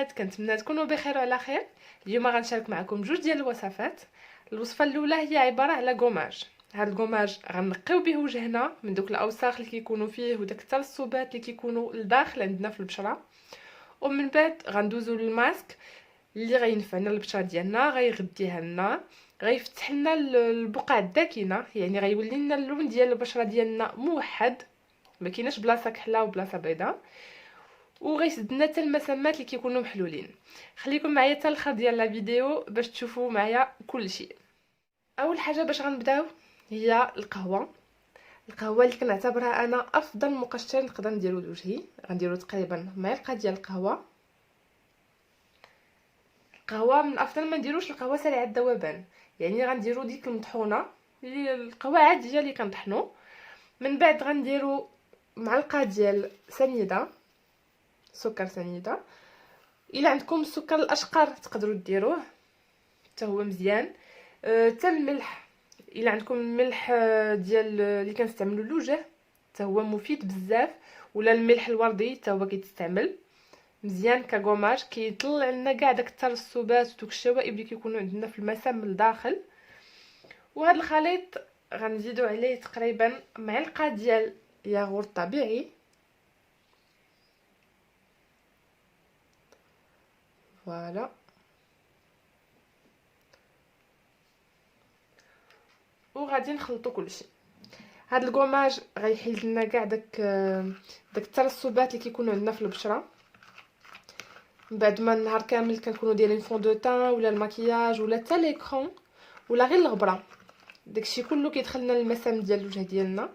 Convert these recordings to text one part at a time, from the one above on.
البنات، كنتمنى تكونوا بخير وعلى خير. اليوم غنشارك معكم جوج ديال الوصفات. الوصفه الاولى هي عباره على غوماج. هاد الغوماج غنقيو به وجهنا من دوك الاوساخ اللي كيكونوا فيه وداك الترسبات اللي كيكونوا لداخل عندنا في البشره، ومن بعد غندوزو للماسك اللي غينفعنا البشره ديالنا، غيغديها لنا، غيفتح لنا البقع الداكنه، يعني غيولي لنا اللون ديال البشره ديالنا موحد، ما كايناش بلاصه كحله وبلاصه بيضاء، وغيسد لنا حتى المسامات اللي كيكونوا محلولين. خليكم معايا حتى الاخر ديال لا فيديو باش تشوفوا معايا كلشي. اول حاجه باش غنبداو هي القهوه اللي كنعتبرها انا افضل مقشر نقدر نديرو لوجهي. غنديرو تقريبا معلقه ديال القهوه من الافضل ما نديروش القهوه سريعه الذوبان، يعني غنديرو ديك المطحونه اللي القهوه عاديه اللي كنطحنو. من بعد غنديرو معلقه ديال سكر سنيده. الا عندكم السكر الاشقر تقدروا ديروه حتى هو مزيان. حتى الملح، الا عندكم الملح ديال اللي كنستعملوا للوجه حتى هو مفيد بزاف، ولا الملح الوردي حتى هو كيتستعمل مزيان كغوماج، كيطلع لنا كاع داك الترسبات ودوك الشوائب اللي كيكونوا عندنا في المسام من الداخل. وهذا الخليط غنزيدوا عليه تقريبا معلقه ديال ياغورت طبيعي، فوالا، وغادي نخلطوا كلشي. هاد الكوماج غيحيد لنا كاع داك الترسبات اللي كيكونوا عندنا في البشره بعد ما النهار كامل كنكونوا دايرين فون دو تان ولا المكياج ولا حتى ليكرون ولا غير الغبره. داكشي كله كيدخل لنا المسام ديال الوجه ديالنا،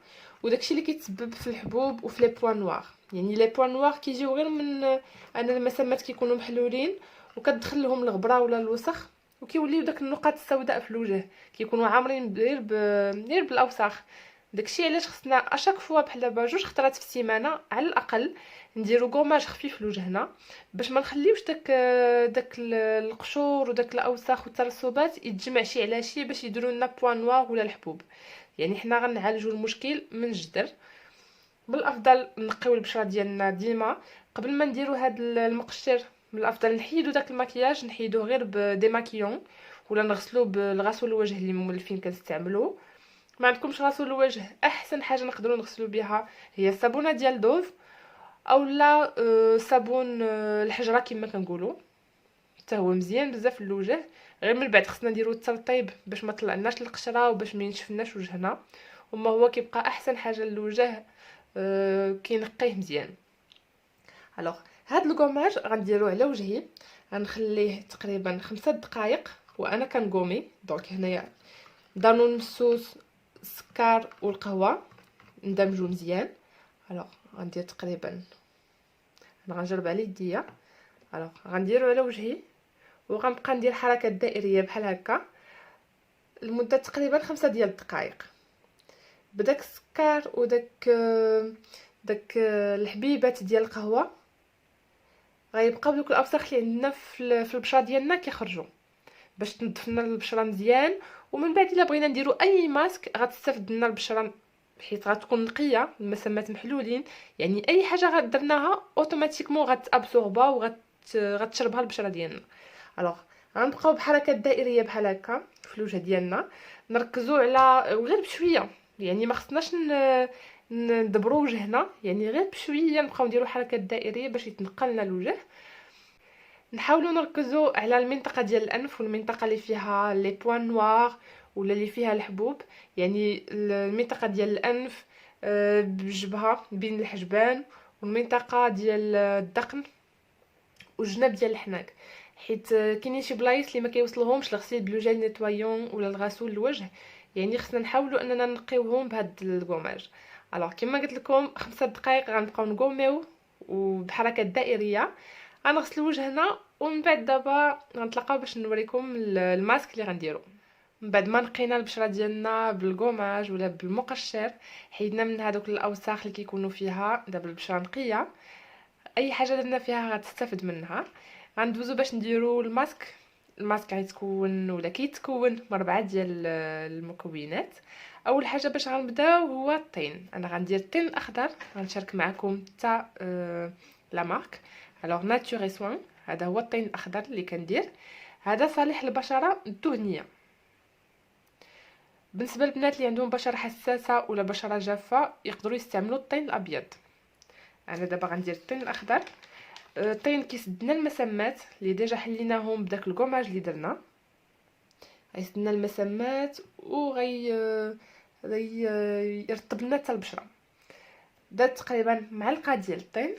وداكشي اللي كيتسبب في الحبوب وفي لي بوين نوار. يعني لي بوين نوار كيجيو غير من ان المسامات كيكونوا محلولين وكتدخل لهم الغبره ولا الوسخ، وكيوليو داك النقاط السوداء في الوجه كيكونوا عامرين غير بالاوساخ. داكشي علاش خصنا اشاك فوا بحال دابا 2 خطرات في السيمانه على الاقل نديرو غوماج خفيف لوجهنا، باش ما نخليوش داك القشور وداك الاوساخ والترسبات يتجمع شي على شي باش يديروا لنا بوين نوار ولا الحبوب. يعني حنا غنعالجوا المشكل من جذر. بالافضل نقيو البشره ديالنا ديما قبل ما نديرو هاد المقشر. من الافضل نحيدو داك المكياج، نحيدوه غير بديماكيون ولا نغسلوه بالغسول الوجه اللي مولفين كنستعملوه. ما عندكمش غسول الوجه، احسن حاجه نقدروا نغسلوا بها هي الصابونه ديال دوف اولا صابون الحجره كما كنقولوا، حتى هو مزيان بزاف للوجه. غير من بعد خصنا نديرو الترطيب باش ما طلعناش القشره وباش ما ينشفناش وجهنا، وما هو كيبقى احسن حاجه للوجه كينقيه مزيان. الوغ هاد الكوماج غنديروه على وجهي، غنخليه تقريبا 5 دقائق وانا كنقومي. دونك هنايا دانون السوس السكر والقهوه ندمجو مزيان. الوغ غندير تقريبا، انا غنجرب على يديا. الوغ غنديرو على وجهي وغنبقى ندير حركات دائريه بحال هكا لمده تقريبا 5 ديال الدقائق. بداك السكر وداك الحبيبات ديال القهوه غيبقاو دوك الاوساخ اللي عندنا في البشره ديالنا كيخرجوا باش تنظف لنا البشره مزيان. ومن بعد الا بغينا نديرو اي ماسك غتستافد لنا البشره حيت غتكون نقيه، المسامات محلولين، يعني اي حاجه درناها اوتوماتيكمون غتابسوربا غتشربها البشره ديالنا. الوغ غنبقاو بحركات دائريه بحال هكا في الوجه ديالنا، نركزوا على غير بشويه، يعني ما خصناش ندبروا وجهنا، يعني غير بشويه نبقاو نديروا حركات دائريه باش يتنقل لنا الوجه. نحاولوا نركزوا على المنطقه ديال الانف والمنطقه اللي فيها لي بوين نوار ولا اللي فيها الحبوب، يعني المنطقه ديال الانف بالجبهه بين الحجبان، والمنطقه ديال الدقن والجناب ديال الحناك، حيت كاينين شي بلايص اللي ما كيوصلهمش الغسيل بلوجيل نيتوايون ولا الغسول الوجه، يعني خصنا نحاولوا اننا نقيوهم بهذا الكوماج. الوغ كما قلت لكم 5 دقائق غنبقاو نقوميو وبحركات دائريه غنغسل وجهنا، ومن بعد دابا غنتلاقاو باش نوريكم الماسك اللي غنديرو. من بعد ما نقينا البشره ديالنا بالكوماج ولا بالمقشر، حيدنا من هذوك الاوساخ اللي كيكونوا فيها، دابا البشره نقيه، اي حاجه درنا فيها غتستافد منها. غندوزو باش نديرو الماسك غيتكون ولا كيتكون من 4 ديال المكونات. اول حاجه باش غنبداو هو الطين. انا غندير الطين الاخضر، غنشارك معكم حتى لا مارك. الوغ ناتور سوين، هذا هو الطين الاخضر اللي كندير. هذا صالح للبشره الدهنيه. بالنسبه للبنات اللي عندهم بشره حساسه ولا بشره جافه يقدروا يستعملوا الطين الابيض. انا دابا غندير الطين الاخضر. الطين كيسد لنا المسامات اللي ديجا حليناهم بداك الكوماج اللي درنا، غيسد لنا المسامات يرطب لنا حتى البشره. درت تقريبا معلقه ديال الطين،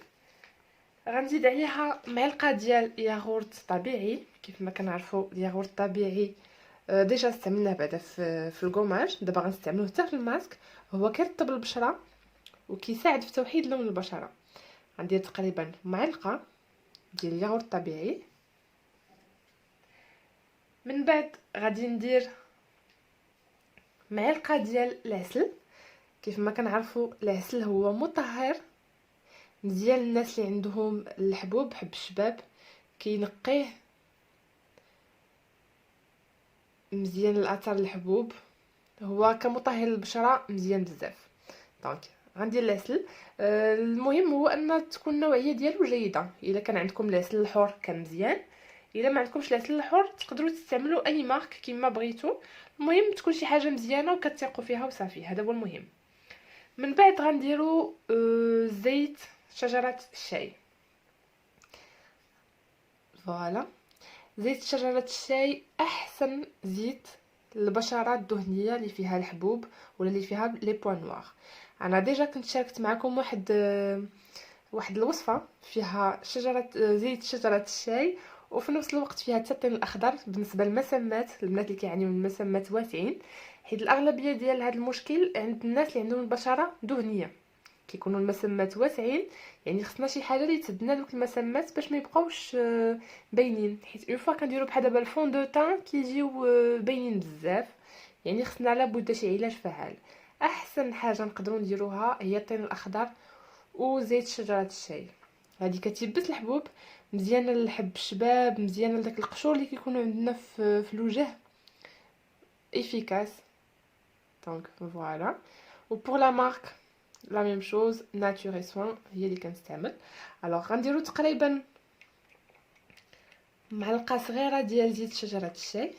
غنزيد عليها معلقه ديال ياغورت طبيعي. كيف ما كنعرفوا الياغورت طبيعي ديجا استعملناه بعدا في الكوماج، دابا غنستعملوه حتى في الماسك. هو كيرطب البشره وكيساعد في توحيد لون البشره. غندير تقريبا معلقه ديال الياغورت طبيعي. من بعد غادي ندير معلقه ديال العسل. كيف ما كنعرفوا العسل هو مطهر مزيان للناس اللي عندهم الحبوب، حب الشباب، كينقيه مزيان الاثار الحبوب، هو كمطهر للبشره مزيان بزاف. دونك غندير العسل. المهم هو ان تكون النوعيه ديالو جيده. الا كان عندكم العسل الحر كان مزيان، الا ما عندكمش العسل الحر تقدروا تستعملوا اي مارك كيما بغيتو. المهم تكون شي حاجه مزيانه وكتثقوا فيها وصافي، هذا هو المهم. من بعد غنديروا زيت شجره الشاي. فوالا، زيت شجره الشاي احسن زيت للبشره الدهنيه اللي فيها الحبوب ولا اللي فيها لي بوين نوار. انا ديجا كنت شاركت معكم واحد الوصفه فيها زيت شجره الشاي، وفي نفس الوقت فيها حتى الطين الاخضر بالنسبه للمسامات، البنات اللي كيعانيو من مسامات واسعين. حيت الاغلبيه ديال هذا المشكل عند الناس اللي عندهم البشره دهنيه، كيكونوا المسامات واسعين. يعني خصنا شي حاجه اللي تسد لنا دوك المسامات باش ما يبقاوش باينين. حيت اون فوا كنديروا بحال دابا الفون دو تان كيجيو باينين بزاف، يعني خصنا لابد شي علاج فعال. احسن حاجه نقدروا نديروها هي الطين الاخضر وزيت شجره الشاي. هذه كتيبس الحبوب، مزيانه للحب الشباب، مزيانه لداك القشور اللي كيكونوا عندنا في الوجه، افيكاس. دونك فوالا. وبور لا مارك لا ميم شوز، ناتور سوان هي اللي كنستعمل. الوغ غنديروا تقريبا معلقه صغيره ديال زيت شجره الشاي.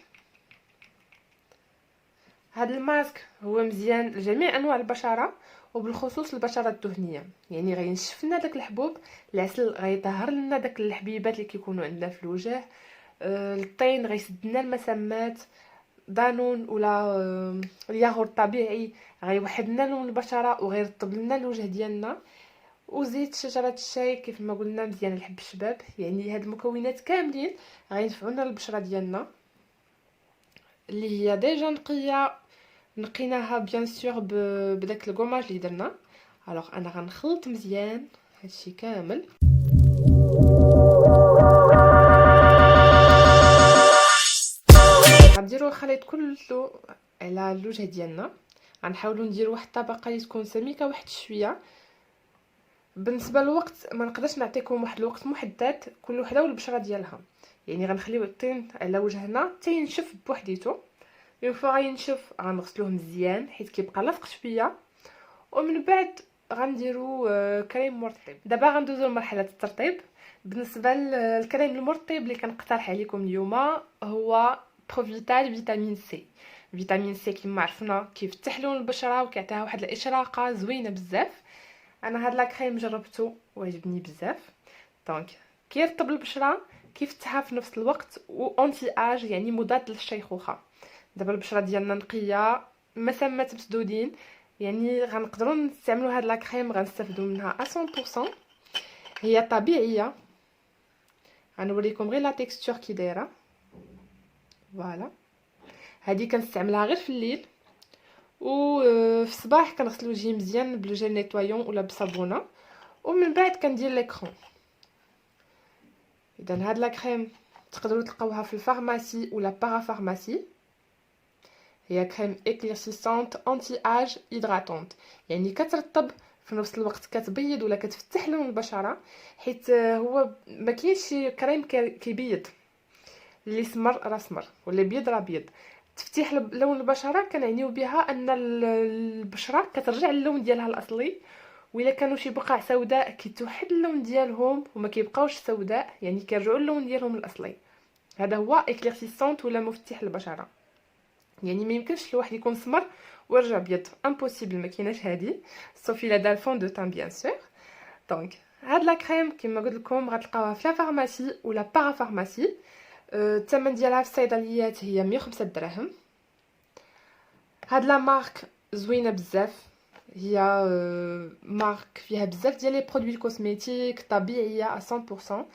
هذا الماسك هو مزيان لجميع انواع البشره وبالخصوص البشره الدهنيه، يعني غينشف لنا داك الحبوب. العسل غيطهر لنا داك الحبيبات اللي كيكونوا عندنا في الوجه. الطين غيسد لنا المسامات. دانون ولا الياغورت طبيعي غيوحد لنا لون البشره وغيرطب لنا الوجه ديالنا. وزيت شجره الشاي كيف ما قلنا مزيان لحب الشباب. يعني هاد المكونات كاملين غينفعونا البشره ديالنا اللي هي ديجا نقيه. نقيناها بيان سور بداك الكوماج اللي درنا. الوغ انا غنخلط مزيان هادشي كامل. غنديروا الخليط كله على الوجه ديالنا. غنحاولوا نديروا واحد الطبقه اللي تكون سميكه واحد شويه. بالنسبه للوقت ما نقدرش نعطيكم واحد الوقت محدد، كل وحده والبشره ديالها. يعني غنخليو الطين على وجهنا حتى ينشف بوحديتو. اون فوا غينشف غنغسلوه مزيان حيت كيبقى لاصق شويه. ومن بعد غنديرو كريم مرطب. دابا غندوزو لمرحله الترطيب. بالنسبه للكريم المرطب اللي كنقترح عليكم اليوم هو بروفيتال فيتامين سي. فيتامين سي كما عرفنا كيفتح لون البشره وكيعطيها واحد الاشراقه زوينه بزاف. انا هاد لا كريم جربته وعجبني بزاف. دونك كيرطب البشره، كيفتحها في نفس الوقت، وانتي اج يعني مضاد للشيخوخه. دابا البشره ديالنا نقيه، مسامات مسدودين، يعني غنقدروا نستعملوا هاد لا كريم، غنستافدوا منها 100%. هي طبيعيه. غنوريكم غير لا تيكستور كي دايره. فوالا، هذه كنستعملها غير في الليل، وفي الصباح كنغسل وجهي مزيان بالجيل نيتوايون ولا بصابونه، ومن بعد كندير ليكرون. اذا هاد لا كريم تقدروا تلقاوها في الفارماسي ولا بارافارماسي. هي كريم اكليرسيسونت انتي اج هيدراتونت، يعني كترطب في نفس الوقت كتبيض ولا كتفتح لون البشره. حيت هو ما كاينش شي كريم كيبيض، اللي سمر راه سمر واللي بيض راه بيض. تفتيح لون البشره كنعنيو بها ان البشره كترجع للون ديالها الاصلي، وإلا كانوا شي بقع سوداء كيتوحد اللون ديالهم وما كيبقاوش سوداء، يعني كيرجعوا اللون ديالهم الاصلي. هذا هو اكليرسيسونت ولا مفتح البشره. يعني ما يمكنش الواحد يكون سمر ويرجع بيض، امبوسيبل، ما كايناش هادي، صوفي لا دار فون دو تان بيان سور. دونك هاد لا كريم كما قلت لكم غتلقاوها في لا فارماسي ولا بارا فارماسي. الثمن ديالها في الصيدليات هي 105 دراهم. هاد لا مارك زوينه بزاف، هي مارك فيها بزاف ديال لي برودوي كوزميتيك طبيعيه 100%.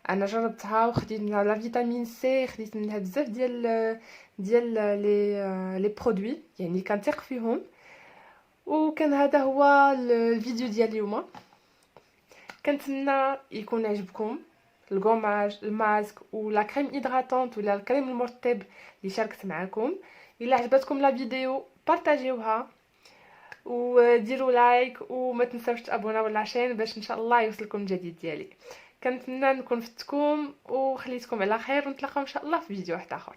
انا جربتها وخديت منها لا فيتامين سي، خديت منها بزاف ديال لي برودوي، يعني كنثق فيهم. وكان هذا هو الفيديو ديال اليوم. كنتمنى يكون عجبكم الكوماج، الماسك ولا كريم هيدراتونت ولا الكريم المرطب اللي شاركت معكم. الا عجبتكم لا فيديو بارطاجيوها وديروا لايك، وما تنساوش تابوناو لاشين باش ان شاء الله يوصلكم الجديد ديالي. كنتمنى نكون فتكم وخليتكم على خير، ونتلاقاو ان شاء الله في فيديو واحد اخر.